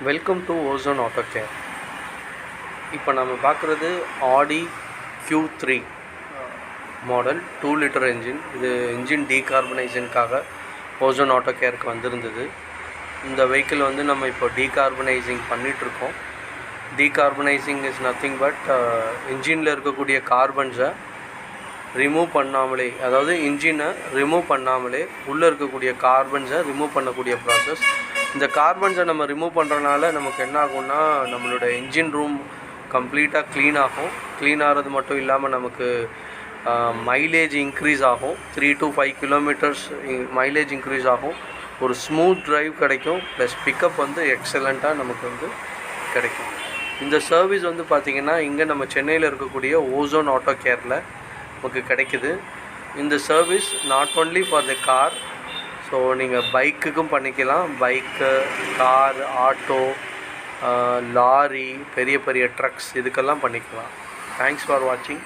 Welcome to ozone ஆட்டோகேர். இப்போ நம்ம பார்க்குறது ஆடி Q3 மாடல் 2 லிட்டர் என்ஜின். இது என்ஜின் டீகார்பனைசிங்காக ஓசோன் ஆட்டோகேருக்கு வந்திருந்தது. இந்த வெஹிக்கிள் வந்து நம்ம இப்போ டீகார்பனைசிங் பண்ணிகிட்ருக்கோம். டீகார்பனைசிங் இஸ் நத்திங் பட் இன்ஜினில் இருக்கக்கூடிய கார்பன்ஸை ரிமூவ் பண்ணாமலே, அதாவது இன்ஜினை ரிமூவ் பண்ணாமலே உள்ளே இருக்கக்கூடிய கார்பன்ஸை ரிமூவ் பண்ணக்கூடிய ப்ராசஸ். இந்த கார்பன்ஸை நம்ம ரிமூவ் பண்ணுறனால நமக்கு என்ன ஆகும்னா, நம்மளோட என்ஜின் ரூம் கம்ப்ளீட்டாக க்ளீன் ஆகும். க்ளீன் ஆகிறது மட்டும் இல்லாமல் நமக்கு மைலேஜ் இன்க்ரீஸ் ஆகும். 3 to 5 கிலோமீட்டர்ஸ் மைலேஜ் இன்க்ரீஸ் ஆகும். ஒரு ஸ்மூத் ட்ரைவ் கிடைக்கும். ப்ளஸ் பிக்கப் வந்து எக்ஸலண்ட்டாக நமக்கு வந்து கிடைக்கும். இந்த சர்வீஸ் வந்து பார்த்திங்கன்னா இங்கே நம்ம சென்னையில் இருக்கக்கூடிய ஓசோன் ஆட்டோகேரில் நமக்கு கிடைக்குது. இந்த service not only for the car, so நீங்கள் பைக்குக்கும் பண்ணிக்கலாம். பைக்கு, கார், ஆட்டோ, லாரி, பெரிய பெரிய ட்ரக்ஸ் இதுக்கெல்லாம் பண்ணிக்கலாம். தேங்க்ஸ் ஃபார் வாட்சிங்.